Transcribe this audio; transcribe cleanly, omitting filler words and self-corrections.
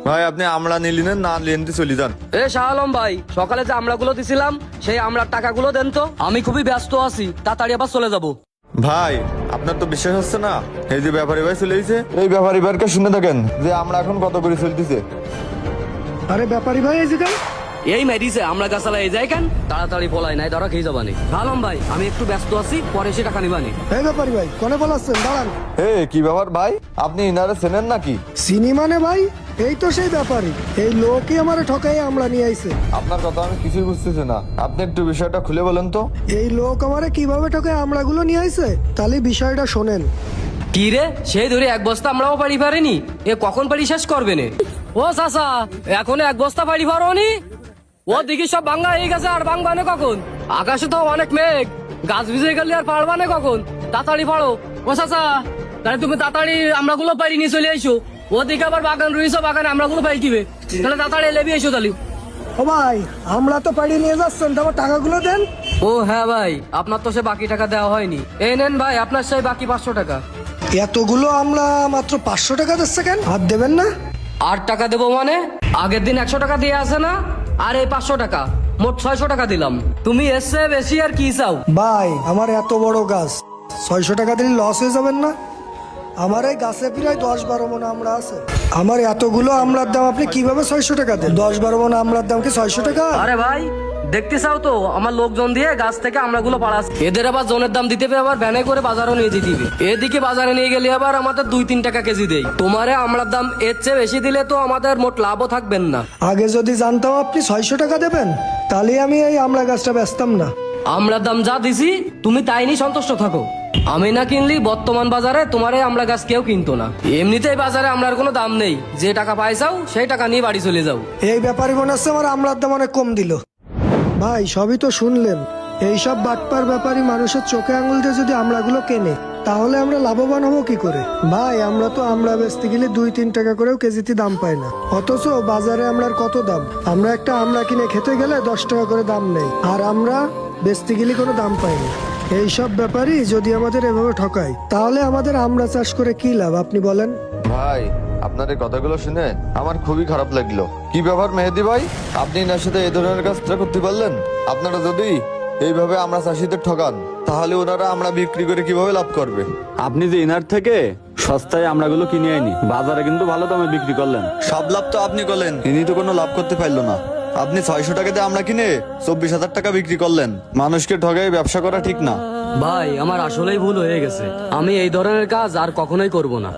ভাই আপনি আমলা নিলেন না নিলেন চলে যান। এ শাহ আলম ভাই, সকালে যে আমলাগুলো দিছিলাম সেই আমলার টাকাগুলো দেন তো, আমি খুবই ব্যস্ত আছি, তাড়াতাড়ি আবার চলে যাব। ভাই আপনার তো বিশ্বাস হচ্ছে না, এই যে ব্যাপারী ভাই চলে এসেছে, এই ব্যাপারী ভাইকে শুনে থাকেন যে আমরা এখন কত করে চলতেছে। আরে ব্যাপারী ভাই এই যে কেন? এই মেডিসে আমরা গাছালা এই যাই কেন, তাড়াতাড়ি পলাই নাই ধরা খেয়ে যাবানি। আলম ভাই আমি একটু ব্যস্ত আছি, পরে সে টাকা নিবানি। এই ব্যাপারী ভাই কোনে বলাচ্ছেন, দাঁড়ান। এ কি ব্যাপার ভাই, আপনি ইনারে চেনেন নাকি? চিনি মানে ভাই, এই তো সেই ব্যাপারী, এই লোকই আমারে ঠকাই আমলা নিয়ে আইছে। আপনার কথা আমি কিছুই বুঝতেছি না, আপনি একটু বিষয়টা খুলে বলেন তো। এই লোক আমারে কিভাবে ঠকাই আমলাগুলো নিয়ে আইছে, তাহলে বিষয়টা শোনেন। কি রে, সেই ধরে এক বস্তা আমরাও পারি পারিনি, এ কখন পারি শেষ করবে নে? ও চাচা, এখন এক বস্তা পারি পারোনি? ও দিকে সব ভাঙ্গা হয়ে গেছে, আর ভাঙবানে কখন? আকাশে তো অনেক মেঘ, গাছ ভিজে গেলে আর পারবানে কখন? তাড়াতাড়ি পারো। ও চাচা, তাহলে তুমি তাড়াতাড়ি আমরাগুলো পারি নিয়ে চলে আইসো। ওদিকে আবার বাগান রয়েছে, বাগানে আমরাগুলো পাই কিবে, তাহলে তাড়াতাড়ি লেবি এসো তাহলে। ও ভাই, আমরা তো পাড়ি নিয়ে যাচ্ছেন, তোমার টাকাগুলো দেন। ও হ্যাঁ ভাই, আপনার তো সে বাকি টাকা দেওয়া হয়নি, এই নেন ভাই আপনার সেই বাকি 500 টাকা। এতগুলো আমলা মাত্র 500 টাকা দিচ্ছে কেন? আর দেবেন না? 8 টাকা দেবো মানে? আগের দিন 100 টাকা দিয়ে আসে না, আর এই 500 টাকা, মোট 600 টাকা দিলাম। তুমি এসছে বেশি আর কি চাও? ভাই আমার এত বড় গাছ, 600 টাকা দিলে লস হয়ে যাবেন না? আমার এই গাছে প্রায় 10-12 মণ আমড়া আছে, আমার এতগুলো আমড়ার দাম আপনি কিভাবে 600 টাকা দেন? 10-12 মণ আমড়ার দাম কি 600 টাকা? আরে ভাই দেখতে চাও তো, আমার লোকজন দিয়ে গাছ থেকে আমরাগুলো পাড়াস, এদের আবার জনের দাম দিতে হবে, আবার ভ্যানে করে বাজারও নিয়ে যেতে হবে। এদিকে বাজারে নিয়ে গেলে আবার আমাদের 2-3 টাকা কেজি দেয়, তোমারে আমড়ার দাম এর চেয়ে বেশি দিলে তো আমাদের মোট লাভও থাকবেন না। আগে যদি জানতাম আপনি 600 টাকা দেবেন, তাহলে আমি এই আমড়া গাছটা বেচতাম না। আমড়ার দাম যা দিছি তুমি তাই নিয়ে সন্তুষ্ট থাকো, আমি না কিনলি বর্তমান বাজারে তোমার এই আমড়া গাছ কেউ কিনতো না। এমনিতেই বাজারে আমড়ার কোনো দাম নেই, যে টাকা পাইছাও সেই টাকা নিয়ে বাড়ি চলে যাও। এই ব্যাপারই মনে হচ্ছে আমার আমড়ার দাম অনেক কম দিল। ভাই সবই তো শুনলেন, এইসব বাটপার ব্যাপারী মানুষের চোখে আঙুল দিয়ে যদি আমড়াগুলো কেনে, তাহলে আমরা লাভবান হবো কি করে? ভাই আমরা তো আমড়া বেচতে গেলে 2-3 টাকা করেও কেজিতে দাম পাই না, অথচ বাজারে আমড়ার কত দাম। আমরা একটা আমড়া কিনে খেতে গেলে 10 টাকা করে দাম নেই, আর আমরা বেচতে গেলে কোনো দাম পাই না। এইসব ব্যাপারই যদি আমাদের এভাবে ঠকায়, তাহলে আমাদের আমড়া চাষ করে কি লাভ আপনি বলেন? ভাই আপনার এই কথাগুলো শুনে আমার খুবই খারাপ লাগলো। কি ব্যাপার মেহেদি ভাই, আপনি এনার সাথে এই ধরনের কাজটা করতে পারলেন? আপনারা যদি এইভাবে আমরা চাষিদের ঠকান, তাহলে ওনারা আমরা বিক্রি করে কিভাবে লাভ করবে? আপনি যে ইনার থেকে সস্তায় আমড়াগুলো কিনে আনি বাজারে কিন্তু ভালো দামে বিক্রি করলেন। সব লাভ তো আপনি করলেন, ইনি তো কোনো লাভ করতে পারলো না। আপনি 600 টাকা দিয়ে আমরা কিনে 24,000 টাকা বিক্রি করলেন। মানুষকে ঠগাই ব্যবসা করা ঠিক না। ভাই আমার আসলেই ভুল হয়ে গেছে, আমি এই ধরনের কাজ আর কখনোই করব না।